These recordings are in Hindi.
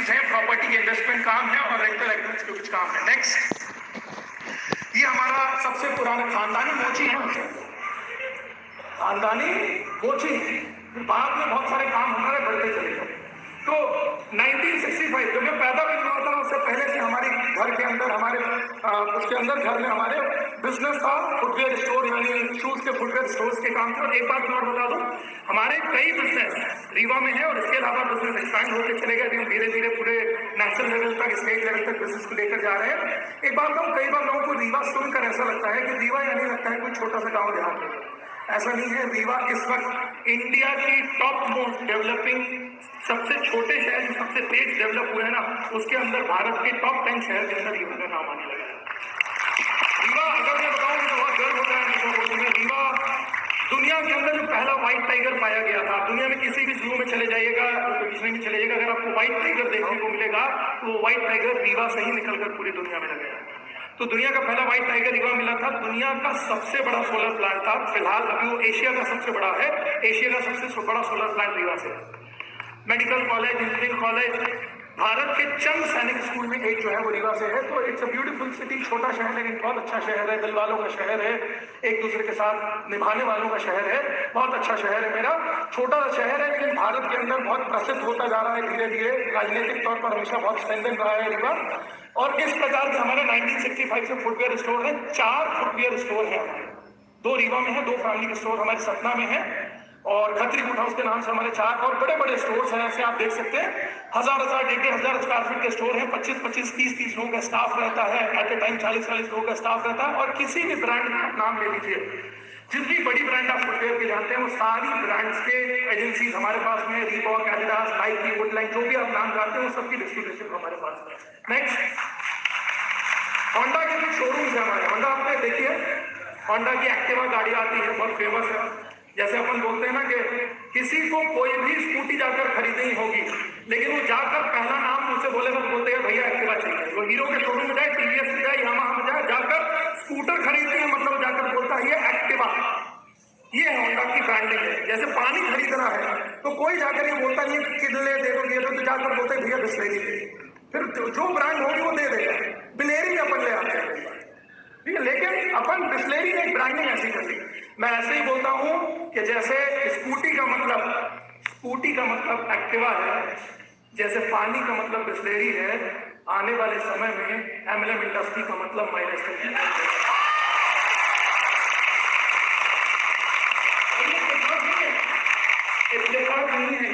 एक्टिविटीज हैं, प्रॉपर्टी के इन्वेस्टमेंट काम है और रेंटल एक्टिविटीज के कुछ काम है। नेक्स्ट, ये हमारा सबसे पुराना खानदानी मोची है, खानदानी मोची है। बाद में बहुत सारे काम हमारे बढ़ते चले गए। तो 1965 जब मैं पैदा भी हुआ था उससे पहले से हमारे घर के अंदर उसके अंदर घर में हमारे बिजनेस था, फुटवेयर स्टोर यानी शूज के फुटवेयर स्टोर्स के काम थे। और एक बात मैं और बता दूं, हमारे कई बिजनेस रीवा में है और इसके अलावा बिजनेस एक्सपैंड होते चले गए। हम धीरे धीरे पूरे नेशनल लेवल तक, स्टेट लेवल तक बिजनेस को लेकर जा रहे हैं। एक बात कहूँ, कई बार लोगों को रीवा सुनकर ऐसा लगता है कि रीवा यानी लगता है कोई छोटा सा गाँव देहात है। ऐसा नहीं है। रीवा इस वक्त इंडिया की टॉप मोस्ट डेवलपिंग, सबसे छोटे शहर जो सबसे तेज डेवलप हुए हैं ना, उसके अंदर भारत के टॉप 10 शहर के अंदर रीवा का नाम आने लगा है। रीवा अगर मैं बताऊं तो बहुत गर्व होता है। रीवा दुनिया के अंदर जो पहला व्हाइट टाइगर पाया गया था, दुनिया में किसी भी जू में चले जाइएगा, किसी में चले जाइएगा, अगर आपको व्हाइट टाइगर देखने को मिलेगा तो वो व्हाइट टाइगर रीवा से ही निकलकर पूरी दुनिया में लगा है। तो दुनिया का पहला व्हाइट टाइगर रीवा मिला था। दुनिया का सबसे बड़ा सोलर प्लांट था, फिलहाल अभी वो एशिया का सबसे बड़ा है। एशिया का सबसे बड़ा सोलर प्लांट रीवा से। Medical college, engineering college, Bharat के चंद सैनिक स्कूल में एक जो है वो रीवा से है। तो इट्स अ ब्यूटीफुल सिटी, छोटा शहर लेकिन बहुत अच्छा शहर है, दिल वालों का शहर है, एक दूसरे के साथ निभाने वालों का शहर है, बहुत अच्छा शहर है। मेरा छोटा सा शहर है लेकिन भारत के अंदर बहुत प्रसिद्ध होता जा रहा है धीरे धीरे, राजनीतिक तौर पर हमेशा बहुत स्ट्रेंथन रहा है रीवा। और इस प्रकार के हमारे 1965 से फुटवेयर स्टोर है, 4 फुटवेयर स्टोर है हमारे, 2 रीवा में है, 2 फैमिली के स्टोर हमारे सतना में है और खत्री गुट हाउस के नाम से हमारे 4 और बड़े बड़े स्टोर्स हैं। ऐसे आप देख सकते हैं 1000 1,500 स्क्वायर फीट के स्टोर हैं, 25 30 लोगों का स्टाफ रहता है, एट ए टाइम 40 लोगों का स्टाफ रहता है। और किसी भी ब्रांड का नाम ले लीजिए, जितनी बड़ी ब्रांड आप फुटवेयर के जानते हैं वो सारी ब्रांड्स के एजेंसीज हमारे पास में, रीबॉक, एडिडास, नाइकी, वुडलाइन, जो भी आप नाम जानते हैं वो सबकी डिस्ट्रीब्यूशन हमारे पास में। नेक्स्ट, होंडा के कुछ शोरूम्स है हमारे। होंडा आपने देखिए, होंडा की एक्टिवा गाड़ी आती है, बहुत फेमस है। जैसे अपन बोलते हैं ना कि किसी को कोई भी स्कूटी जाकर खरीदनी होगी लेकिन वो जाकर पहला नाम मुझसे बोलेगा तो बोलते हैं भैया एक्टिवा चाहिए। वो हीरो के शोरूम में जाए, टीवीएस में जाए, यामाहा में जाए, जाकर स्कूटर खरीदते हैं मतलब जाकर बोलता है ये एक्टिवा। ये होंडा की ब्रांडिंग है। जैसे पानी खरीदना है तो कोई जाकर ये बोलता नहीं किडले दे दो, तो जाकर बोलते हैं भैया बिस्लेरी दे। फिर जो ब्रांड होगी वो दे देगा। बिलेरी अपन ले आते हैं, ठीक है, लेकिन अपन बिस्लेरी ने एक ब्रांडिंग ऐसी कर दी। मैं ऐसे ही बोलता हूं कि जैसे स्कूटी का मतलब एक्टिवा है, जैसे पानी का मतलब बिस्लेरी है, आने वाले समय में एमएलएम इंडस्ट्री का मतलब माइलेज का इत्तेफाक नहीं है,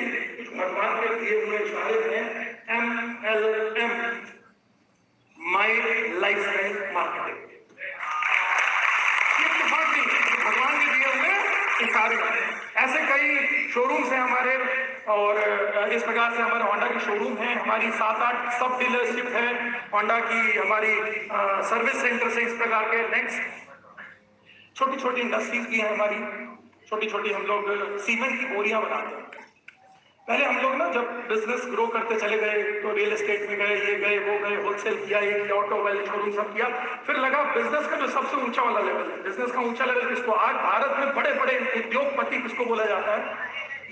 भगवान के दिए हुए इशारे हैं। MLM, my life style marketing, भगवान के दिए हुए इशारे। ऐसे कई शोरूम्स हैं हमारे और इस प्रकार से हमारे होंडा के शोरूम हैं, हमारी 7-8 सब डीलरशिप है होंडा की, हमारी सर्विस सेंटर से इस प्रकार के। नेक्स्ट, छोटी छोटी इंडस्ट्रीज भी हैं हमारी, छोटी छोटी। हम लोग सीमेंट की बोरियां बनाते हैं। पहले हम लोग ना जब बिजनेस ग्रो करते चले गए तो रियल एस्टेट में गए, ये गए, वो गए, होलसेल किया, ये किया, ऑटोमोबाइल शोरूम सब किया। फिर लगा बिजनेस का जो सबसे ऊंचा वाला लेवल है, बिजनेस का ऊंचा लेवल किसको, आज भारत में बड़े बड़े उद्योगपति किसको बोला जाता है,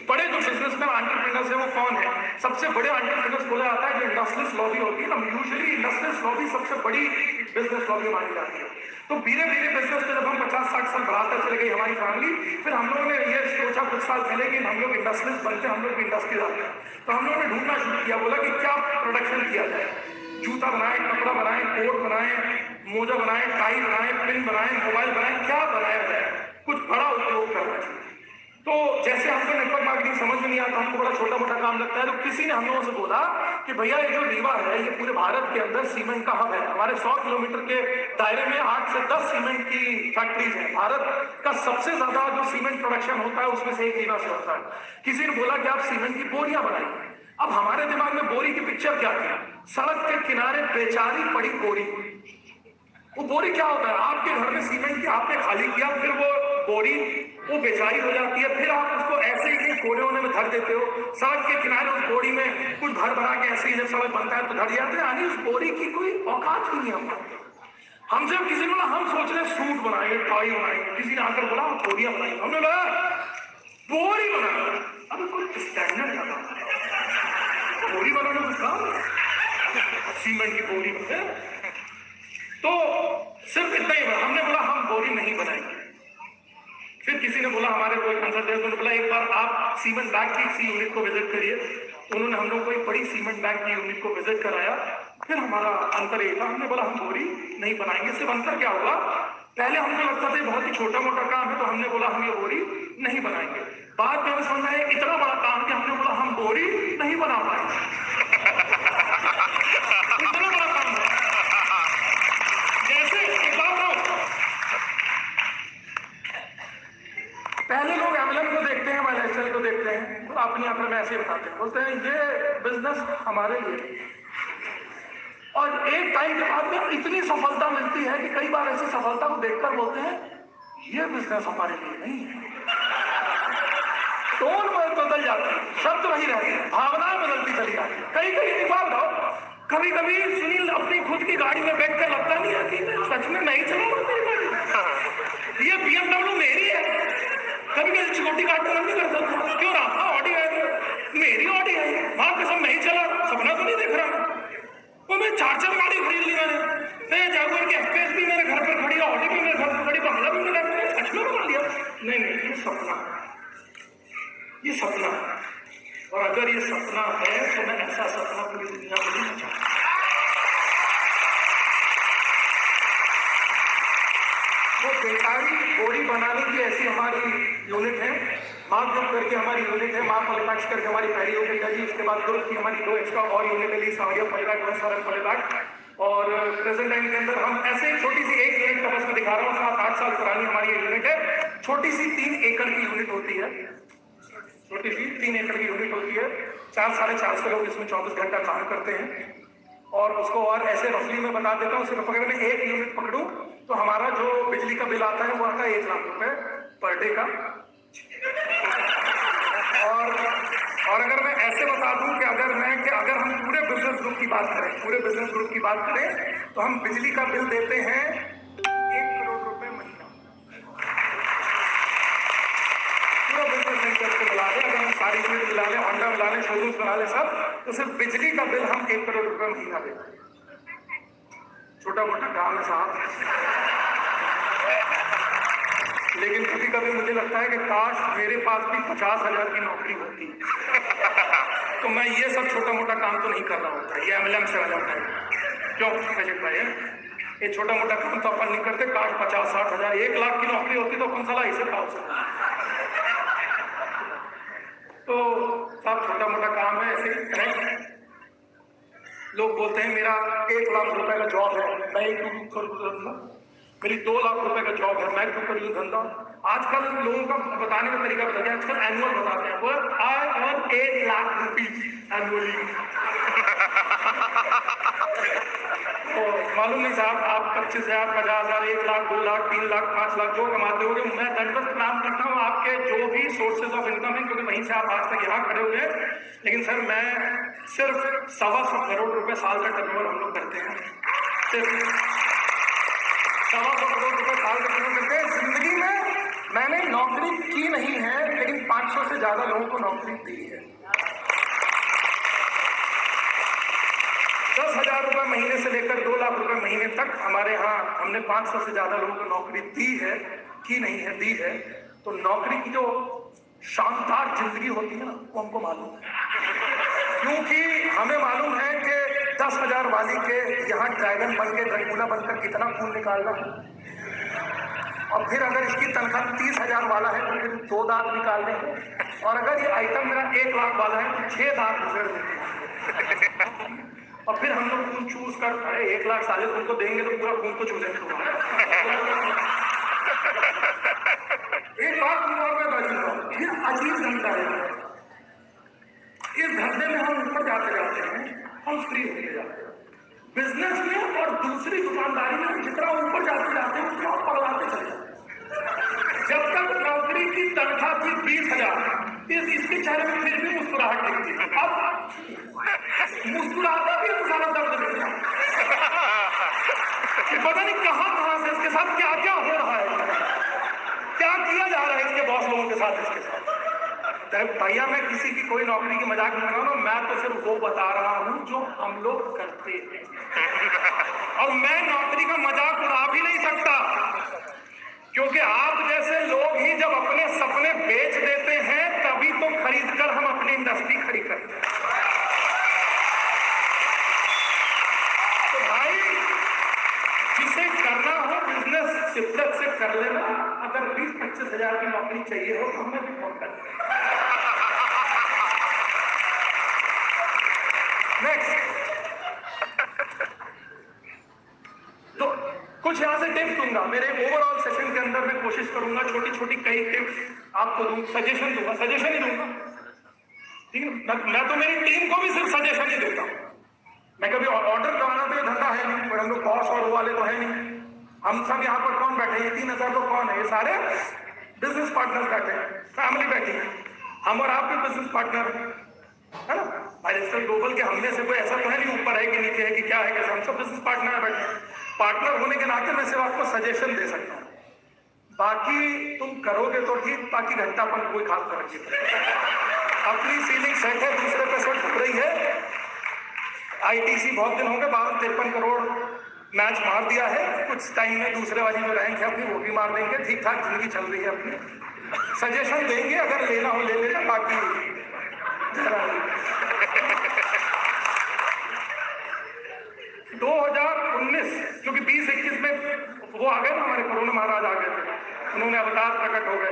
बड़े जो बिजनेसमैन एंटरप्रेन्योर्स है वो कौन है, सबसे बड़े एंटरप्रेन्योर्स बोला जाता है जो इंडस्ट्रियलिस्ट लॉबी होती है ना। यूजुअली इंडस्ट्रियलिस्ट लॉबी सबसे बड़ी बिजनेस लॉबी मानी जाती है। तो धीरे धीरे बिजनेस में जब हम 50-60 साल बढ़ाते चले गई हमारी फैमिली, फिर हम लोगों ने ये सोचा कुछ साल पहले कि हम लोग इंडस्ट्रियलिस्ट बनते, हम लोग इंडस्ट्री आते हैं। तो हम लोगों ने ढूंढना शुरू किया, बोला कि क्या प्रोडक्शन किया जाए, जूता बनाए, कपड़ा बनाए, कोट बनाए, मोजा बनाए, टाई बनाए, पिन बनाए, मोबाइल बनाए, क्या बनाया जाए, कुछ बड़ा उपयोग करना चाहिए। तो जैसे हमको नेटवर्क मार्केटिंग समझ में नहीं आता, हमको बड़ा छोटा मोटा काम लगता है, तो किसी ने हम लोगों से बोला कि भैया ये जो रीवा है ये पूरे भारत के अंदर सीमेंट का हब है। हमारे 100 किलोमीटर के दायरे में 8 से 10 सीमेंट की फैक्ट्रीज हैं। भारत का सबसे ज्यादा जो सीमेंट प्रोडक्शन होता है उसमें से एक रीवा से होता है। किसी ने बोला कि आप सीमेंट की बोरियां बनाइए। अब हमारे दिमाग में बोरी की पिक्चर क्या थी, सड़क के किनारे बेचारी पड़ी बोरी। वो बोरी क्या होता है, आपके घर में सीमेंट की आपने खाली किया, फिर वो बोरी वो बेचारी हो जाती है, फिर आप उसको ऐसे ही कोने होने में धर देते हो। सड़क के किनारे उस बोरी में कुछ भर भरा के ऐसे ही जब सड़क बनता है तो धर जाते हैं। यानी उस बोरी की कोई औकात ही नहीं है हमसे। किसी ने बोला हम सोच रहे सूट बनाएंगे, टाई बनाएंगे, किसी ने आकर बोला बोरियां बनाएंगे, हमने बोला बोरी बनाए। अब कोई स्टैंडर्ड लगा बोरी बनाना कुछ काम, सीमेंट की बोरी बने। तो सिर्फ इतना ही हमने बोला हम बोरी नहीं बनाएंगे। फिर किसी ने बोला, हमारे कोई कंसल्टेंट, उन्होंने बोला एक बार आप सीमेंट बैग की किसी यूनिट को विजिट करिए। तो उन्होंने हम लोग को एक बड़ी सीमेंट बैग की यूनिट को विजिट कराया। फिर हमारा अंतर ये था, हमने बोला हम बोरी नहीं बनाएंगे। सिर्फ अंतर क्या हुआ, पहले हमको लगता था बहुत ही छोटा मोटा काम है, तो हमने बोला हम ये बोरी नहीं बनाएंगे। बाद में हमें समझ आया इतना बड़ा काम कि हमने बोला हम बोरी नहीं बना पाएंगे। इतना बड़ा काम है। जैसे एक बात हो, पहले लोग एमएलएम को देखते हैं, वाईएसएल को देखते हैं, तो अपनी आंखों में ऐसे बताते हैं, बोलते हैं ये बिजनेस हमारे लिए। और एक टाइम के बाद में इतनी सफलता मिलती है कि कई बार ऐसी सफलता को देखकर बोलते हैं ये बिजनेस हमारे लिए नहीं है। टोन बदल जाती है, शब्द वही रहते हैं, भावनाएं बदलती चली जाती है। कई एक बात बताओ, कभी कभी सुनील अपनी खुद की गाड़ी में बैठ कर लगता नहीं है कि सच में नहीं चलाऊंगा मेरी गाड़ी, ये BMW मेरी है। कभी कभी चिकोटी काटने मन नहीं करता, क्यों रहा ऑडी है, मेरी ऑडी है, मां कसम नहीं चला, सपना तो नहीं देख रहा। वो मैं 4 गाड़ी खरीद ली मैंने, जागुआर की FPS भी मेरे घर पर खड़ी, ऑडी भी मेरे घर पर खड़ी, बंगला भी मेरे घर पर, सच में बना लिया। नहीं नहीं, ये सपना, ये सपना। और अगर ये सपना है तो मैं ऐसा सपना पूरी दुनिया में नहीं चाहता। वो बेकारी बोरी बनाने की ऐसी हमारी यूनिट है, मार्क ग्रुप करके हमारी यूनिट है, मार्क पॉलीपैक्स करके हमारी पहली यूनिट है जी। उसके बाद ग्रुप की हमारी 2 एक्स्ट्रा और यूनिट है, सावरिया पॉलीपैक, सरल पॉलीपैक। और प्रेजेंट टाइम के अंदर हम ऐसे छोटी सी एक यूनिट का बस मैं दिखा रहा हूँ, 7-8 साल पुरानी हमारी ये यूनिट है। छोटी सी 3 एकड़ की यूनिट होती है, छोटी सी 3 एकड़ की यूनिट होती है। 4-4.5 लोग इसमें 24 घंटा काम करते हैं। और उसको और ऐसे रफली में बता देता हूँ, सिर्फ अगर मैं एक यूनिट पकड़ूं तो हमारा जो बिजली का बिल आता है वो आता है 1 लाख रुपए पर डे का। और अगर मैं ऐसे बता दूं कि अगर हम पूरे बिजनेस ग्रुप की बात करें, तो हम बिजली का बिल देते हैं 1 करोड़ रुपए महीना। पूरा बिजनेस सेंटर को मिला लें, अगर हम सारी यूनिट मिला लें, होंडा मिला लें, शोरूम्स बना लें सब, तो सिर्फ बिजली का बिल हम 1 करोड़ रुपए महीना देते हैं। छोटा मोटा काम है साहब, लेकिन कभी कभी मुझे लगता है कि काश मेरे पास भी 50,000 की नौकरी होती तो मैं ये सब छोटा मोटा काम तो नहीं कर रहा होता। ये एमएलएम से आ जाता है। क्यों अजित भाई, ये छोटा मोटा काम तो अपन नहीं करते। काश 50-60 हजार 1 लाख की नौकरी होती तो अपन साला इसे खा सकते। तो सब छोटा मोटा काम है, ऐसे करेक्ट। लोग बोलते हैं मेरा 1 लाख रुपए का जॉब है, मैं क्यों करूँ, मेरी 2 लाख रुपए का जॉब है, मैं क्यों करूँ धंधा। आजकल लोगों का बताने का तरीका बताते हैं, आजकल एनुअल बताते हैं, पर I earn 8 lakh rupees annually. तो मालूम नहीं साहब, आप 25,000, 50,000, 1 लाख, 2 लाख, 3 लाख, 5 लाख जो कमाते होंगे, मैं दंडवत प्रणाम करता हूँ आपके जो भी सोर्सेज ऑफ इनकम है, क्योंकि वहीं से आप आज तक यहाँ खड़े हुए हैं। लेकिन सर मैं सिर्फ 125 करोड़ रुपए साल का टर्नओवर हम लोग करते हैं, सिर्फ 125 करोड़ रुपए साल का टर्नओवर करते हैं। जिंदगी में मैंने नौकरी की नहीं है, लेकिन 500 से ज्यादा लोगों को नौकरी दी है। 10,000 रुपए महीने से लेकर 2 लाख रुपए महीने तक हमारे यहाँ हमने 500 से ज्यादा लोगों को नौकरी दी है, की नहीं है, दी है। तो नौकरी की जो शानदार जिंदगी होती है ना, वो हमको मालूम है, क्योंकि हमें मालूम है कि 10,000 वाली के यहाँ ड्रैगन बन के ड्रैकुला बनकर कितना खून निकालना है। और फिर अगर इसकी तनख्वाह 30,000 वाला है तो फिर 2 दांत निकाल देंगे। और अगर ये आइटम मेरा 1 लाख वाला है तो 6 दांत गुजर देंगे। और फिर हम लोग खून चूस कर 1 लाख साले तुमको देंगे तो पूरा खून को चूसेंगे। एक बात और मैं बताऊंगा, ये अजीब धंधा है। इस धंधे में हम ऊपर जाते जाते हैं, हम फ्री होते जाते हैं। बिजनेस में और दूसरी दुकानदारी में जितना ऊपर जाते जाते हैं उतना पगलाते चले जाते हैं। जब तक नौकरी की तनख्वाह थी 20,000, इसके चेहरे में फिर भी मुस्कुराहट दिखती है। अब मुस्कुराता भी है, सारा दर्द दिख रहा है। पता नहीं कहां से इसके साथ क्या क्या हो रहा है, क्या किया जा रहा है इसके बॉस लोगों के साथ, इसके साथ भैया मैं किसी की कोई नौकरी की मजाक नहीं कर रहा हूँ, मैं तो सिर्फ वो बता रहा हूँ जो हम लोग करते हैं। और मैं नौकरी का मजाक उड़ा भी नहीं सकता, क्योंकि आप जैसे लोग ही जब अपने सपने बेच देते हैं तभी तो खरीदकर हम अपनी इंडस्ट्री खरीद करते हैं। तो भाई जिसे करना हो बिजनेस शिद्दत से कर लेना, अगर 20-25 हजार की नौकरी चाहिए हो तो हमें भी फोन कर देना। तो कुछ यहां से टिप्स दूंगा मेरे ओवरऑल सेशन के अंदर। मैं कोशिश करूंगा छोटी छोटी कई टिप्स आपको दूंगा, सजेशन दूंगा, सजेशन ही दूंगा, ठीक है। मैं तो मेरी टीम को भी सिर्फ सजेशन ही देता हूं। मैं कभी ऑर्डर करवाना तो ये धंधा है नहीं, पर हम लोग बॉस और वो वाले तो है नहीं। हम सब यहाँ पर कौन बैठे हैं, 3000 तो कौन है, ये सारे बिजनेस पार्टनर बैठे हैं, फैमिली बैठी है, हम और आप भी बिजनेस पार्टनर है ना। माइलस्टोन ग्लोबल के हमने से कोई ऐसा तो है नहीं ऊपर है कि नीचे है कि क्या है कैसे, हम सब बिजनेस पार्टनर है बैठे। पार्टनर होने के नाते मैं सिर्फ आपको सजेशन दे सकता हूँ, बाकी तुम करोगे तो ठीक, बाकी घंटापन कोई खास फर्क नहीं पड़ता। अपनी सीलिंग सेट है, दूसरे पे सेट ढुक रही है। आईटीसी बहुत दिन हो गए, 52-53 करोड़ मैच मार दिया है, कुछ टाइम में दूसरे वाली जो रैंक है अपनी वो भी मार देंगे। ठीक ठाक जिंदगी चल रही है अपनी, सजेशन देंगे, अगर लेना हो ले लेना, बाकी 2019 क्योंकि 20-21 में वो आ गए ना, हमारे कोरोना महाराज आ गए थे, उन्होंने अवतार प्रकट हो गए।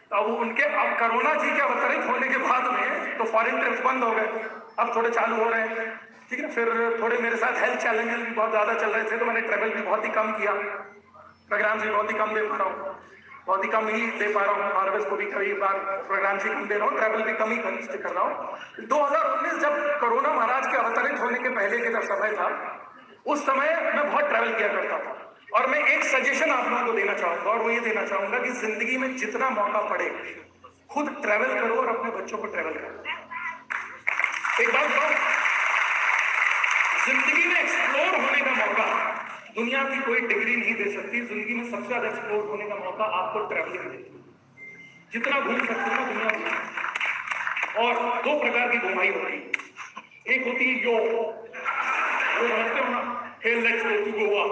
तो अब उनके अब कोरोना जी के अवतरित होने के बाद में तो फॉरेन ट्रिप्स बंद हो गए, अब थोड़े चालू हो रहे हैं, ठीक है। फिर थोड़े मेरे साथ हेल्थ चैलेंजेस भी बहुत ज़्यादा चल रहे थे, तो मैंने ट्रैवल भी बहुत ही कम किया, प्रोग्राम भी बहुत ही कम दे पा रहा हूँ, बहुत ही कम ही दे पा रहा हूँ। हार्वेस्ट को भी कई बार प्रोग्राम से कम दे रहा हूँ, ट्रैवल भी कम ही कर रहा हूँ। 2019 जब कोरोना महाराज के अवतरित होने के पहले के जब समय था, उस समय मैं बहुत ट्रैवल किया करता था। और मैं एक सजेशन आप लोगों को देना चाहूंगा, और वो ये देना चाहूंगा कि जिंदगी में जितना मौका पड़े खुद ट्रैवल करो और अपने बच्चों को ट्रैवल करो। एक बात बताओ, जिंदगी में एक्सप्लोर होने का मौका दुनिया की कोई डिग्री नहीं दे सकती। जिंदगी में सबसे ज्यादा एक्सप्लोर होने का मौका आपको ट्रैवलिंग देती है। जितना घूम सकते हो ना दुनिया में। और 2 प्रकार की घुमाई होती है, एक होती है यो, वो समझते हो ना, हे लेट्स गो टू गोवा,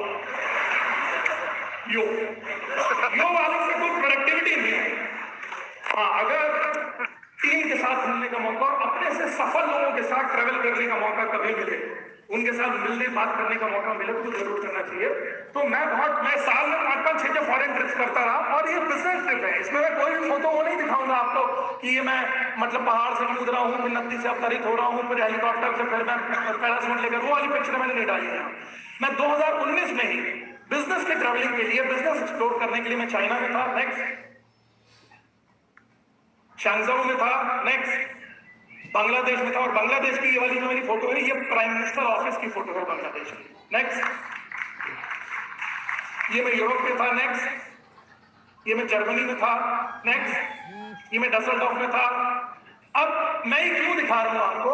यो वाले से कोई प्रोडक्टिविटी नहीं है। हाँ, अगर टीम के साथ घूमने का मौका और अपने से सफल लोगों के साथ ट्रैवल करने का मौका कभी मिले, उनके साथ मिलने बात करने का मौका मिले तो जरूर करना चाहिए। तो मैं साल में 5-6 फॉरेन ट्रिप्स करता रहा, और ये बिजनेस ट्रिप है, इसमें मैं कोई भी फोटो वो नहीं दिखाऊंगा आपको कि ये मैं मतलब पहाड़ से कूद रहा हूँ, फिर नदी से अवतरित हो रहा हूँ, फिर हेलीकॉप्टर से फिर मैं पैराशूट लेकर, वो वाली पिक्चर मैंने नहीं डाली है। मैं 2019 में ही बिजनेस की ट्रैवलिंग के लिए, बिजनेस एक्सप्लोर करने के लिए मैं चाइना में था, नेक्स्ट शांगझाऊ में था, नेक्स्ट बांग्लादेश में था। और बांग्लादेश की ये वाली जो मेरी फोटो है, ये प्राइम मिनिस्टर ऑफिस की फोटो है बांग्लादेश की, नेक्स्ट। ये मैं यूरोप में था, नेक्स्ट। ये मैं जर्मनी में था, नेक्स्ट। ये मैं डसेल्डॉर्फ में था। अब मैं ये क्यों दिखा रहा हूं आपको,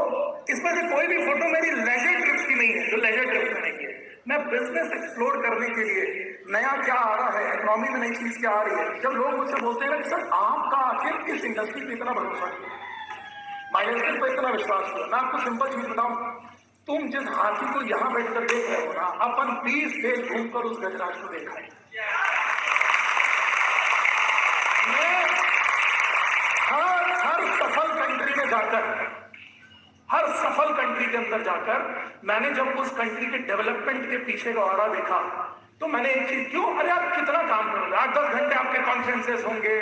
इसमें से कोई भी फोटो मेरी लेजर ट्रिप्स की नहीं है, जो लेजर ट्रिप्स मैंने की है। मैं बिजनेस एक्सप्लोर करने के लिए, नया क्या आ रहा है, इकोनॉमी में नई चीज क्या आ रही है। जब लोग मुझसे बोलते हैं सर आपका आखिर इस इंडस्ट्री पे इतना भरोसा किया, माइलस्टोन पर इतना विश्वास किया, मैं आपको सिंपल चीज बताऊं, तुम जिस हाथी को यहाँ बैठकर देख रहे हो ना, अपन 20 देश घूमकर उस गजराज को देखा है। मैं हर सफल कंट्री में जाकर, हर सफल कंट्री के अंदर जाकर मैंने जब उस कंट्री के डेवलपमेंट के पीछे का ऑरा देखा, तो मैंने एक चीज, क्यों, अरे आप कितना काम करोगे, 8-10 घंटे आपके कॉन्फ्रेंसेस होंगे,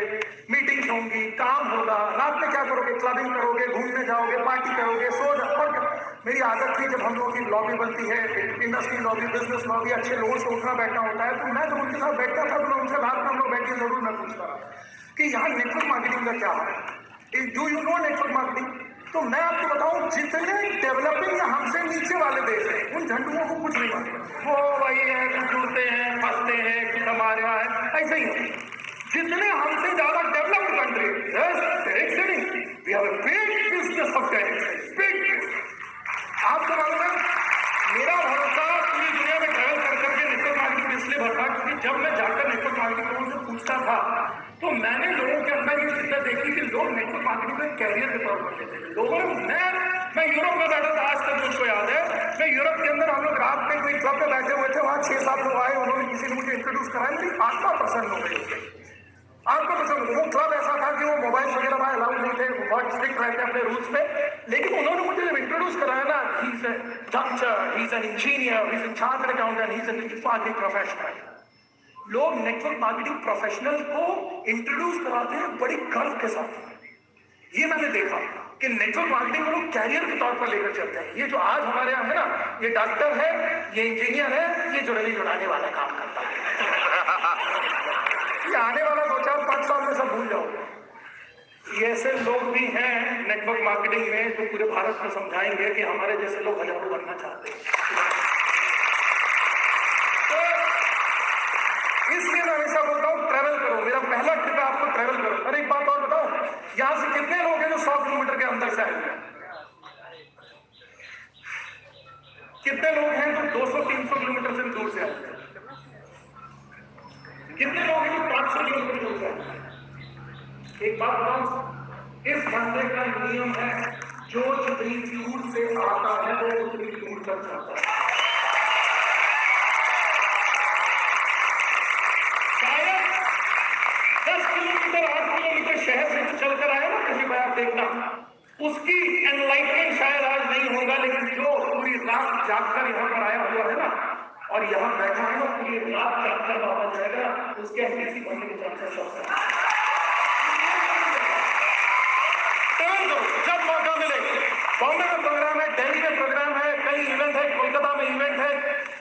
मीटिंग्स होंगी, काम होगा, रात में क्या करोगे, क्लबिंग करोगे, घूमने जाओगे, पार्टी करोगे, सो जाओगे। मेरी आदत थी, जब हम लोगों की लॉबी बनती है, इंडस्ट्री लॉबी, बिजनेस लॉबी, अच्छे लोगों से उठना बैठना होता है, तो मैं जब उनके साथ बैठता था तो मैं उनसे रात में हम लोग बैठ के जरूर मैं पूछता रहा कि यहाँ नेटवर्क मार्केटिंग का क्या है, do you know network marketing. तो मैं आपको बताऊं, जितने डेवलपिंग या हमसे नीचे वाले देश हैं, उन झंडुओं को कुछ नहीं मानते, वो भाई है, कुछ जुड़ते हैं, फंसते हैं, कुछ हमारे यहाँ है, ऐसे ही है। जितने हमसे ज्यादा डेवलप्ड कंट्री, आपको मालूम है, मेरा भरोसा पूरी दुनिया में ट्रैवल कर करके नेटवर्क मार्केटिंग इसलिए भरता, क्योंकि जब मैं जाकर नेटवर्क मार्केटिंग पूछता था तो मैंने लोगों के अंदर ये शिद्दत देखी कि लोग नेटवर्क मार्केटिंग में कैरियर के तौर पर लेते थे। लोगों ने मैं यूरोप में बैठा था, आज तक मुझको याद है, मैं यूरोप के अंदर हम लोग रात में कोई क्लब में बैठे हुए थे, वहाँ 6-7 लोग आए, उन्होंने किसी ने मुझे इंट्रोड्यूस कराया, मेरी आत्मा प्रसन्न हो गई। आपको पसंद, वो क्लब ऐसा था कि वो मोबाइल वगैरह वहाँ अलाउड नहीं थे, बहुत स्ट्रिक्ट रहते अपने रूल्स पे, लेकिन उन्होंने मुझे जब इंट्रोड्यूस कराया ना, he is a doctor, he is an engineer, he is a chartered accountant, he is a network marketing professional. लोग नेटवर्क मार्केटिंग प्रोफेशनल को इंट्रोड्यूस कराते हैं बड़ी गर्व के साथ। ये मैंने देखा कि नेटवर्क मार्केटिंग को लोग कैरियर के तौर पर लेकर चलते हैं। ये जो आज हमारे यहाँ है ना, ये डॉक्टर है, ये इंजीनियर है, ये जुड़ेली जुड़ाने वाला काम करता है। ये आने वाला 2-4-5 साल में सब भूल जाओगे। ये ऐसे लोग भी हैं नेटवर्क मार्केटिंग में जो पूरे भारत को समझाएंगे कि हमारे जैसे लोग हजारों बनना चाहते हैं। तो इसलिए मैं हमेशा बोलता हूँ ट्रैवल करो। मेरा पहला ट्रिप है आपको ट्रैवल करो। अरे एक बात और बताओ, यहाँ से कितने लोग हैं जो 100 किलोमीटर के अंदर से आए हैं? कितने लोग हैं जो 200-300 किलोमीटर से दूर से आए हैं? कितने लोग हैं जो 500 किलोमीटर दूर से आए हैं? एक बात बताओ, इस बंदे का नियम है, जो जितनी दूर से आता है वो उतनी दूर तक जाता है। शायद 10 किलोमीटर 8 किलोमीटर शहर से तो चलकर आया ना कहीं पर, आप देखना उसकी एनलाइटमेंट शायद आज नहीं होगा, लेकिन जो पूरी रात जागकर यहाँ पर आया हुआ है ना और यहाँ बैठा है ना, पूरी रात जागकर वापस जाएगा, उसके किसी बनने के चांसेस है। जब मौका मिले, बॉम्बे में प्रोग्राम है, दिल्ली में प्रोग्राम है, कई इवेंट है, कोलकाता में इवेंट है,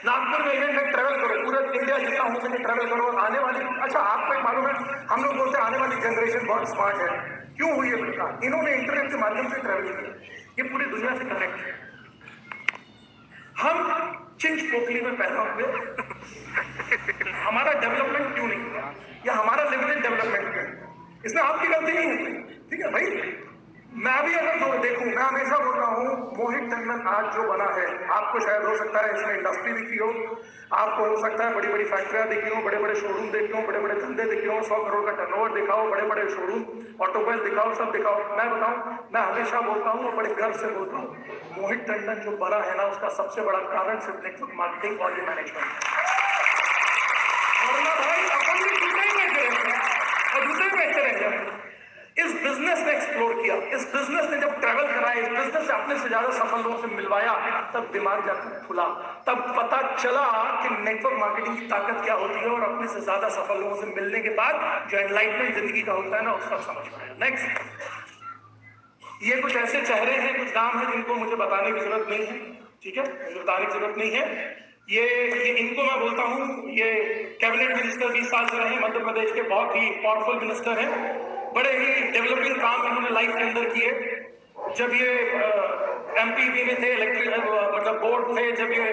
नागपुर में इवेंट है, ट्रैवल करो, पूरे इंडिया जितना हो सके ट्रैवल करो। आने वाली, अच्छा आपको मालूम है, हम लोग बोलते हैं आने वाली जनरेशन बहुत स्मार्ट है। क्यों हुई है बेटा? इन्होंने इंटरनेट के माध्यम से ट्रैवल किया, ये पूरी दुनिया से कनेक्ट है। हम चिंच पोखली में पैदा हुए, हमारा डेवलपमेंट क्यों नहीं हुआ, या हमारा लिमिटेड डेवलपमेंट है, इसमें आपकी गलती नहीं है, ठीक है भाई। मैं भी अगर जो देखूं, मैं हमेशा बोल रहा हूँ, मोहित टंडन आज जो बना है, आपको शायद हो सकता है इसमें इंडस्ट्री दिखी हो, आपको हो सकता है बड़ी बड़ी फैक्ट्रियां दिखी हो, बड़े बड़े शोरूम देखे हो, बड़े बड़े धंधे दिखे हो, 100 करोड़ का टर्नओवर दिखाओ, बड़े बड़े शोरूम, ऑटोमोबाइल दिखाओ, सब दिखाओ। मैं बताऊं, मैं हमेशा बोलता हूँ और बड़े गर्व से बोलता हूँ, मोहित टंडन जो बड़ा है ना, उसका सबसे बड़ा कारण सिर्फ नेटवर्क मार्केटिंग और मैनेजमेंट है। वरना भाई अपन भी जूते ही बेचते रहेंगे और जूते ही बेचते रहेंगे। इस बिजनेस ने एक्सप्लोर किया, इस बिजनेस ने जब ट्रैवल कराया, इस बिजनेस से अपने से ज्यादा सफल लोगों से मिलवाया, तब दिमाग जाकर खुला, तब पता चला कि नेटवर्क मार्केटिंग की ताकत क्या होती है, और अपने से ज्यादा सफल लोगों से मिलने के बाद जो एनलाइटमेंट जिंदगी का होता है ना, उसका समझ पाया। नेक्स्ट, ये कुछ ऐसे चेहरे हैं, कुछ नाम है जिनको मुझे बताने की जरूरत नहीं है, ठीक है, मुझे बताने की जरूरत नहीं है। ये इनको मैं बोलता हूँ, ये कैबिनेट मिनिस्टर 20 साल से रहे मध्य प्रदेश के, बहुत ही पावरफुल मिनिस्टर हैं, बड़े ही डेवलपिंग काम इन्होंने लाइफ के अंदर किए। जब ये एमपीपी में थे, इलेक्ट्रिक मतलब बोर्ड थे, जब ये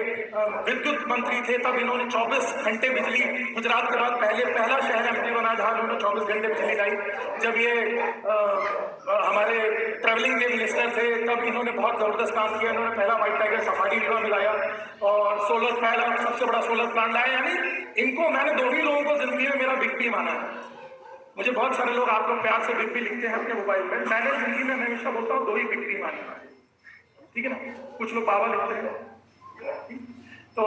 विद्युत मंत्री थे, तब इन्होंने 24 घंटे बिजली, गुजरात के बाद पहला शहर एमपी बना जहां उन्होंने 24 घंटे बिजली लाई। जब ये हमारे ट्रैवलिंग के मिनिस्टर थे, तब इन्होंने बहुत जबरदस्त काम किया। इन्होंने पहला व्हाइट टाइगर सफारी बीमा मिलाया और सोलर पहला सबसे बड़ा सोलर प्लांट लाया। यानी इनको मैंने 2 ही लोगों को जिंदगी में मेरा बिग पी माना है। मुझे बहुत सारे लोग, आप लोग प्यार से बिग पी लिखते हैं अपने मोबाइल में, मैंने जिंदगी में हमेशा बोलता हूँ 2 ही बिग पी माने, ठीक है ना। कुछ लोग बाबा लिखते हैं, तो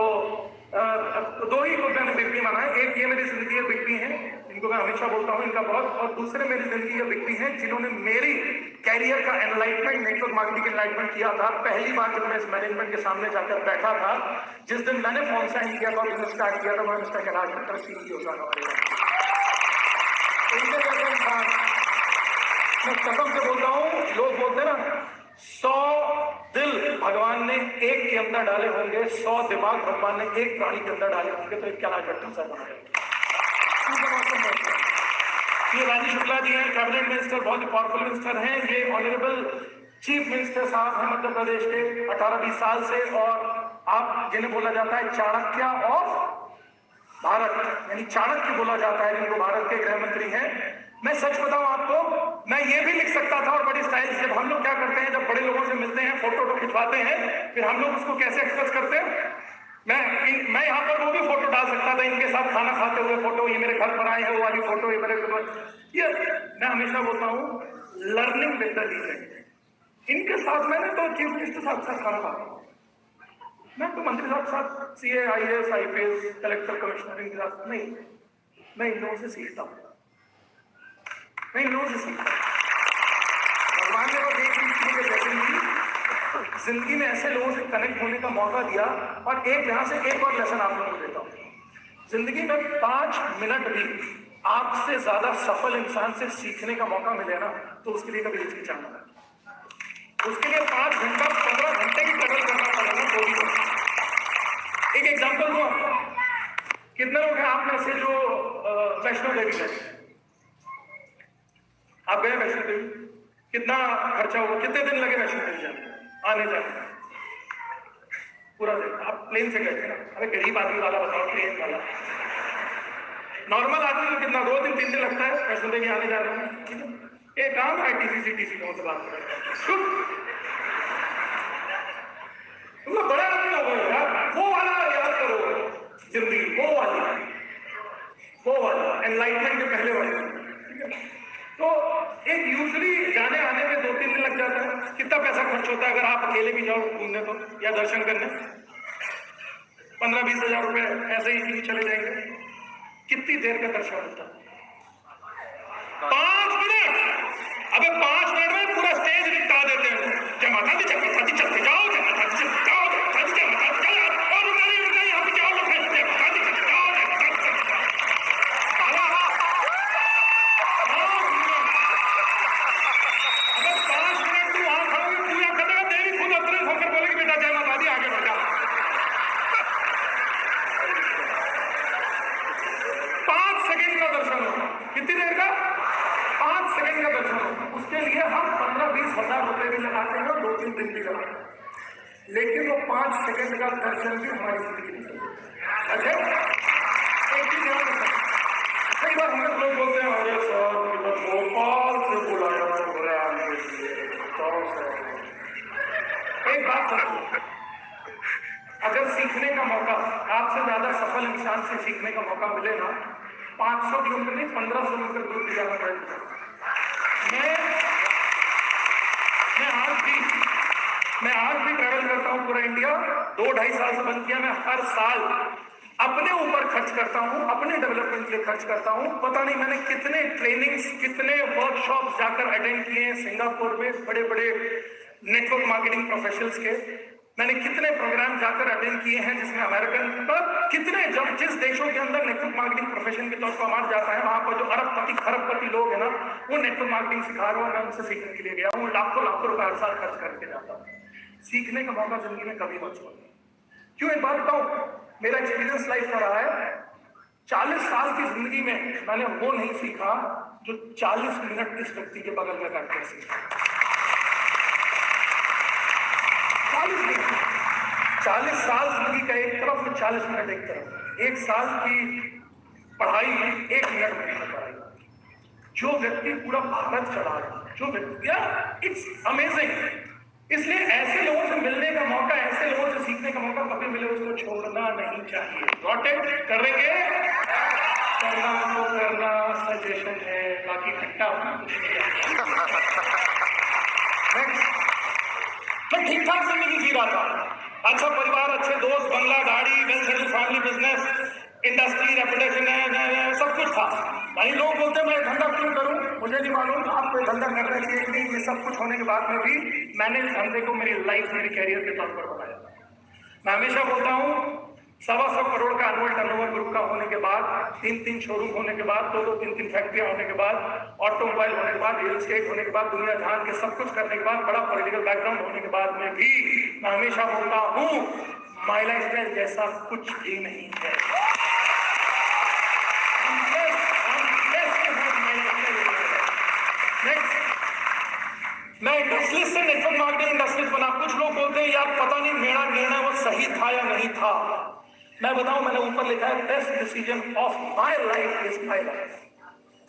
2 ही को मैंने बिग पी माना है। एक ये मेरी जिंदगी के बिग पी हैं, इनको मैं हमेशा बोलता हूँ इनका बहुत, और दूसरे मेरी जिंदगी के बिग पी हैं जिन्होंने मेरी कैरियर का एनलाइटमेंट, नेटवर्क मार्केटिंग एनलाइटमेंट किया था। पहली बार जब मैं इस मैनेजमेंट के सामने जाकर बैठा था, जिस दिन मैंने फोन साइन किया था, बिजनेस स्टार्ट किया था, मैं मिस्टर कैलाश भट्टर CEO था हमारे। इनके जैसे इंसान, मैं कसम से बोलता हूँ, लोग बोलते हैं ना 100 दिल भगवान ने एक के अंदर डाले होंगे, 100 दिमाग भगवान ने एक प्राणी के अंदर डाले होंगे, तो एक कैलाश भट्टर साहब बना। ये रानी शुक्ला जी हैं, कैबिनेट मिनिस्टर, बहुत ही पावरफुल मिनिस्टर हैं। ये ऑनरेबल चीफ मिनिस्टर साहब हैं मध्य प्रदेश के 18-20 साल से, और आप जिन्हें बोला जाता है चाणक्य ऑफ भारत, यानी चाणक्य बोला जाता है जिनको, भारत के गृह मंत्री हैं। मैं सच बताऊं आपको, मैं ये भी लिख सकता था, और बड़ी स्टाइल से हम लोग क्या करते हैं, जब बड़े लोगों से मिलते हैं, फोटो खिंचवाते हैं, फिर हम लोग उसको कैसे एक्सप्रेस करते हैं। मैं यहाँ पर वो भी फोटो डाल सकता था, इनके साथ खाना खाते हुए फोटो, ये मेरे घर पर आए हैं वो वाली फोटो, ये मैं हमेशा बोलता हूँ लर्निंग विद द लीजेंड। इनके साथ मैंने तो चीफ मिनिस्टर साहब के साथ खाना खाया, मैं तो मंत्री साहब के साथ CA IAS IPS collector commissioner इनके साथ नहीं, मैं इन लोगों से सीखता हूँ, मैं इन लोगों से सीखता हूँ। भगवान ने बस एक चीज मुझे जैसे जिंदगी में ऐसे लोगों से कनेक्ट होने का मौका दिया, और एक यहाँ से एक और लेसन आप लोगों को देता हूँ। जिंदगी में 5 मिनट भी आपसे ज्यादा सफल इंसान से सीखने का मौका मिले ना, तो उसके लिए कभी हिचकिचाना है, उसके लिए 5 घंटा 15 घंटे की कदर करना पड़ेगा। तो भी एक एग्जांपल दूं आपको, कितने लोग हैं आप में से जो वैष्णो देवी गए? आप गए वैष्णो देवी? कितना खर्चा हुआ, कितने दिन लगे वैष्णो देवी जाने आने जाने? पूरा दिन। आप प्लेन से गए थे ना? अरे गरीब आदमी वाला बताओ, ट्रेन वाला। नॉर्मल आदमी को कितना 2 दिन 3 दिन लगता है वैष्णो देवी आने जाने में? एक काम है ITC से बात करें, तुम बड़ा आदमी हो गए यार, वो वाला याद करो जिंदगी, वो वाला एनलाइटमेंट के पहले वाले, ठीक है? तो एक यूजली जाने आने में 2-3 दिन लग जाता है। कितना पैसा खर्च होता है अगर आप अकेले भी जाओ घूमने तो, या दर्शन करने? 15-20 हजार रुपए ऐसे ही चले जाएंगे। कितनी देर का दर्शन होता है? 5 मिनट। अबे 5 मिनट में पूरा स्टेज निपटा देते हैं। जय माता दी, जय माता दी, चलते जाओ, जय माता दी, चलते जाओ, जय माता दी, जय माता दी, चल और रुकाई यहाँ पे जाओ लोग, जय माता दी, चलते जाओ, जय माता दी, अगर 5 मिनट तू वहां खड़ोगे पूजा करेगा, देवी खुद अतरित होकर बोलेगी बेटा जय माता दी, आगे बढ़ जा। 5 सेकंड का दर्शन होगा। कितनी देर का? 5 सेकंड का दर्शन होगा। उसके लिए हम 15-20 हजार रुपए भी लगाते हैं और 2-3 दिन भी लगाते हैं, लेकिन वो 5 सेकंड का दर्शन भी हमारी जिंदगी में अच्छा। एक चीज ध्यान रखना, कई बार हमें लोग बोलते हैं अरे सर भोपाल से बुलाया प्रोग्राम के लिए, एक बात समझो, अगर सीखने का मौका आपसे ज्यादा सफल इंसान से सीखने का मौका मिले ना, 500 किलोमीटर नहीं 1500 किलोमीटर दूर भी जाना पड़ेगा। मैं आज भी ट्रैवल करता हूँ पूरा इंडिया, 2-2.5 साल से बंद किया। मैं हर साल अपने ऊपर खर्च करता हूँ, अपने डेवलपमेंट के लिए खर्च करता हूँ। पता नहीं मैंने कितने ट्रेनिंग्स, कितने वर्कशॉप जाकर अटेंड किए हैं सिंगापुर में, बड़े बड़े नेटवर्क मार्केटिंग प्रोफेशनल्स के। मैंने कितने प्रोग्राम जाकर अटेंड किए हैं जिसमें अमेरिकन पर कितने, जब जिस देशों के अंदर नेटवर्क मार्केटिंग प्रोफेशन के तौर पर हमारा जाता है, वहां पर जो अरबपति खरबपति लोग हैं ना, वो नेटवर्क मार्केटिंग सिखा रहा हूँ, मैं उनसे सीखने के लिए गया हूँ। लाखों रुपए हर साल खर्च करके जाता हूँ। सीखने का मौका जिंदगी में कभी मत छोड़ना। क्यों? एक बात बताऊं, मेरा एक्सपीरियंस लाइफ का रहा है। 40 साल की जिंदगी में मैंने वो नहीं सीखा जो 40 मिनट इस व्यक्ति के बगल में बैठकर सीखा। 40 साल जिंदगी का एक तरफ और 40 मिनट एक तरफ। 1 साल की पढ़ाई 1 मिनट में पढ़ाई। जो व्यक्ति पूरा भारत चला रहा है, जो व्यक्ति, इट्स अमेजिंग। इसलिए ऐसे लोगों से मिलने का मौका, ऐसे लोगों से सीखने का मौका कभी मिले उसको छोड़ना नहीं चाहिए। Got it? करेंगे? करना तो करना, सजेशन है, बाकी खट्टा होना कुछ नहीं। मैं ठीक ठाक जिंदगी जी रहा था, अच्छा परिवार, अच्छे दोस्त, बंगला, गाड़ी, well settled family, business, industry, reputation है, सब कुछ था। भाई लोग बोलते मैं धंधा क्यों करूं, मुझे नहीं मालूम आप कोई धंधा करना चाहिए नहीं। ये सब कुछ होने के बाद में भी मैंने इस धंधे को मेरी लाइफ, मेरे कैरियर के तौर पर बनाया। मैं हमेशा बोलता हूँ 125 करोड़ का एनुअल टर्नओवर ग्रुप का होने के बाद, 3-3 शोरूम होने के बाद, 2-2, 3-3 फैक्ट्रियां होने के बाद, ऑटोमोबाइल होने के बाद, रियल एस्टेट होने के बाद, दुनिया जहान के सब कुछ करने के बाद, बड़ा पॉलिटिकल बैकग्राउंड होने के बाद में भी मैं हमेशा बोलता हूँ माई लाइफस्टाइल जैसा कुछ भी नहीं है। मैं इंडस्ट्रीज से नेटवर्क मार्केटिंग इंडस्ट्रीज बना। कुछ लोग बोलते हैं यार पता नहीं मेरा निर्णय वो सही था या नहीं था। मैं बताऊं, मैंने ऊपर लिखा है best decision of my life is my life.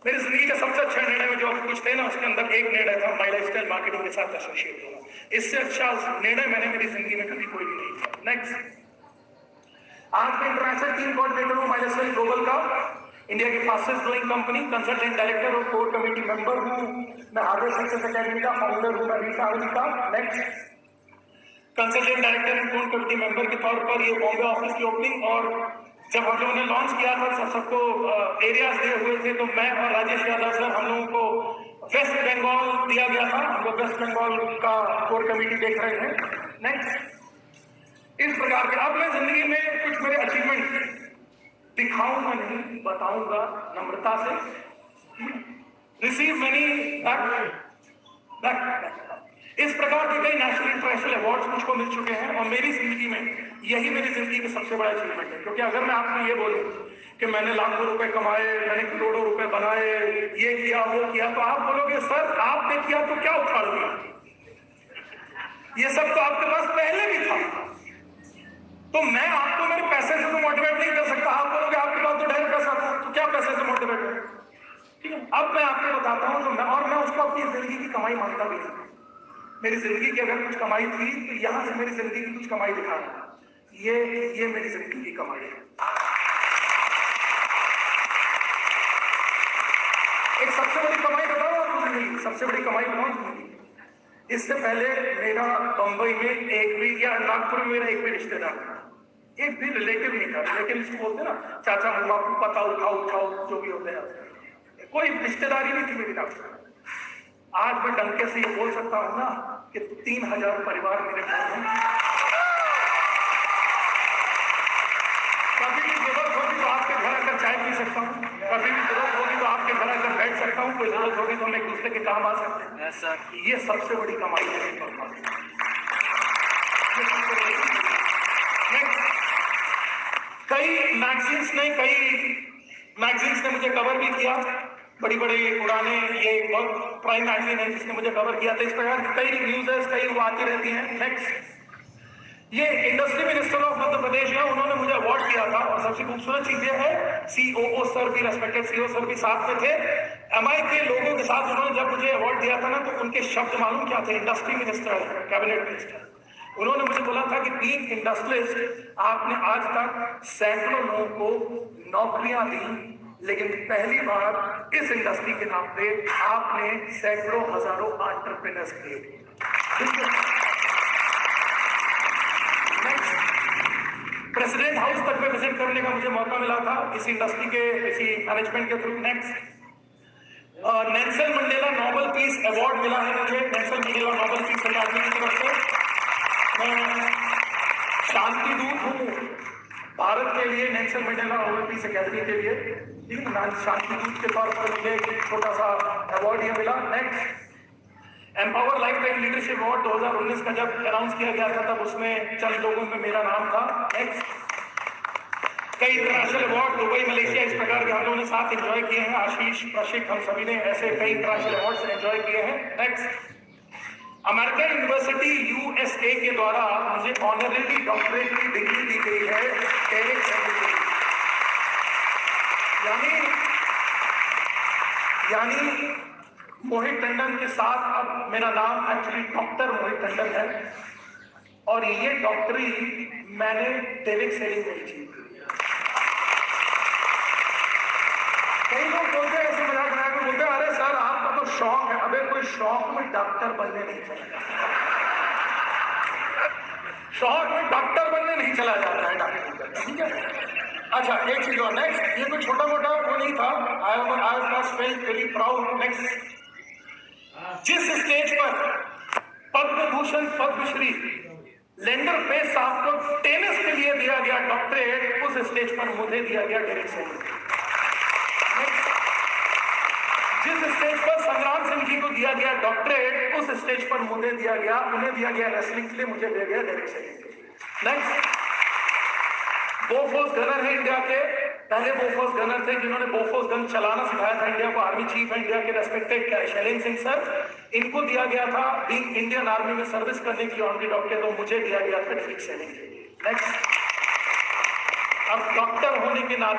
मेरी जिंदगी के सबसे अच्छे निर्णय में जो कुछ थे ना, उसके अंदर एक निर्णय था माई लाइफस्टाइल मार्केटिंग के साथ एसोसिएट होना। इससे अच्छा निर्णय मैंने मेरी जिंदगी में कभी कोई भी नहीं था। नेक्स्ट, आज मैं इंटरनेशनल टीम कोऑर्डिनेटर हूं माई लाइफस्टाइल ग्लोबल का। इंडिया की fastest growing company, consultant director और कोर कमेटी मेंबर हूँ मैं, हार्वर्ड सक्सेस अकेडमी का फाउंडर हूँ मैं रीता का। Next, consultant director and core committee member के तौर पर ये बॉम्बे ऑफिस की ओपनिंग, और जब हम लोगों ने लॉन्च किया था सबको एरियाज दिए हुए थे, तो मैं और राजेश यादव सर हम लोगों को वेस्ट बंगाल दिया गया था। हम लोग वेस्ट बंगाल का कोर कमेटी देख रहे हैं। नेक्स्ट, इस प्रकार के अब मैं जिंदगी में कुछ मेरे अचीवमेंट दिखाऊंगा नहीं, बताऊंगा नम्रता से। रिसीव मेनी इस प्रकार के कई नेशनल इंटरनेशनल अवार्ड्स मुझको मिल चुके हैं, और मेरी जिंदगी में यही मेरी जिंदगी का सबसे बड़ा अचीवमेंट है। क्योंकि अगर मैं आपको ये बोलूं कि मैंने लाखों रुपए कमाए, मैंने करोड़ों रुपए बनाए, ये किया वो किया, तो आप बोलोगे सर आपने किया तो क्या उखाड़ दिया, ये सब तो आपके पास पहले भी था। तो मैं आपको मेरे पैसे से तो मोटिवेट नहीं कर सकता। आप बोलोगे आपके पास तो ढेर पैसा था, तो क्या पैसे से मोटिवेट है? ठीक है, अब मैं आपको बताता हूं, तो मैं उसको अपनी जिंदगी की कमाई मानता भी नहीं। मेरी जिंदगी की अगर कुछ कमाई थी तो यहां से मेरी जिंदगी की कुछ कमाई दिखा रहा, ये मेरी जिंदगी की कमाई है। एक सबसे बड़ी कमाई बताओ आपको, जिंदगी सबसे बड़ी कमाई बताओ जिंदगी। इससे पहले मेरा बंबई में एक भी, या नागपुर में मेरा एक भी रिश्तेदार था, एक भी रिलेटिव नहीं था। रिलेटिव इसको बोलते ना, चाचा बापू पता उठाओ जो भी होते हैं, कोई रिश्तेदारी नहीं थी मेरी नागपुर। आज मैं डंके से ये बोल सकता हूं ना कि 3000 परिवार मेरे घर में। कभी भी जरूरत होगी तो आपके घर आकर चाय पी सकता हूँ, कभी भी जरूरत होगी तो आपके घर आकर बैठ सकता हूँ, कोई जरूरत होगी तो हम एक दूसरे के काम आ सकते हैं। ऐसा ये सबसे बड़ी कमाई है। कई मैगजीन्स ने मुझे कवर भी किया, बड़ी पुराने, ये बहुत प्राइम मैगजीन है जिसने मुझे कवर किया था। इस प्रकार की कई न्यूज़ कई वो आती रहती हैं। नेक्स्ट, ये industry minister of Madhya Pradesh है, उन्होंने मुझे अवार्ड दिया था, और सबसे खूबसूरत चीज ये है सीओओ सर भी, रेस्पेक्टेड सीओ सर भी साथ में थे। एमआई के लोगों के साथ उन्होंने जब मुझे अवार्ड दिया था ना, तो उनके शब्द मालूम क्या थे? Industry minister, cabinet minister. उन्होंने मुझे बोला था कि बीइंग इंडस्ट्रियलिस्ट आपने आज तक सैकड़ों लोगों को नौकरियां दी, लेकिन पहली बार इस इंडस्ट्री के नाम पे आपने सैकड़ों हजारों एंटरप्रेन्योर्स किए। प्रेसिडेंट हाउस तक में विजिट करने का मुझे मौका मिला था इसी इंडस्ट्री के, इसी मैनेजमेंट के through. Next, Nelson Mandela Nobel peace award मिला है मुझे, नेल्सन मंडेला नोबेल पीस अकादमी की तरफ से। मैं शांति दूत हूँ भारत के लिए, नेल्सन मंडेला नोबेल पीस अकादमी के लिए, ठीक है, शांति दूत के तौर पर मुझे एक छोटा सा अवार्ड ये मिला। Next, empower life time leadership award 2019 का जब अनाउंस किया गया था, तब उसमें चंद लोगों में मेरा नाम था। नेक्स्ट, कई इंटरनेशनल अवार्ड दुबई, मलेशिया, इस प्रकार के हम लोगों ने साथ एंजॉय किए हैं। आशीष, प्रशिक, हम सभी ने ऐसे कई इंटरनेशनल अवार्ड एंजॉय किए हैं। नेक्स्ट, अमेरिकन यूनिवर्सिटी यूएसए के द्वारा मुझे ऑनररी डॉक्टरेट की डिग्री दी गई है टेरिक सेलिंग। यानी मोहित टंडन के साथ अब मेरा नाम एक्चुअली डॉक्टर मोहित टंडन है, और ये डॉक्टरी मैंने डेरिक सेलिंग में की। कई लोग बोलते हैं, ऐसे मजाक बना के बोलते हैं, अरे सर आपका तो शौक है। अबे कोई शौक में डॉक्टर बनने नहीं चला जाता, शौक में डॉक्टर बनने नहीं चला जाता है डॉक्टर, ठीक है। अच्छा, एक चीज और। नेक्स्ट, ये कोई छोटा मोटा वो नहीं था, I was felt very proud. Next, जिस स्टेज पर पद्म भूषण, पद्मश्री लेंडर पेस साहब को टेनिस के लिए दिया गया डॉक्टरेट, उस स्टेज पर मुझे दिया गया डेरिक सेलिंग। जिस स्टेज पर संग्राम सिंह जी को दिया गया डॉक्टरेट, उस स्टेज पर मुझे दिया गया, उन्हें दिया गया रेसलिंग के लिए, मुझे दिया गया डेरिक सेलिंग। नेक्स्ट, बोफोर्स गनर है इंडिया के, पहले बोफोर्स गनर थे जिन्होंने बोफोर्स गन चलाना सिखाया था इंडिया को, आर्मी चीफ है इंडिया के रेस्पेक्टेड शैलेंद्र सिंह सर। इनको दिया गया था बीइंग इंडियन आर्मी में सर्विस करने के लिए ऑनरी डॉक्टर, तो मुझे दिया गया था डेरिक सेलिंग के लिए। नेक्स्ट, अब डॉक्टर होने के नाते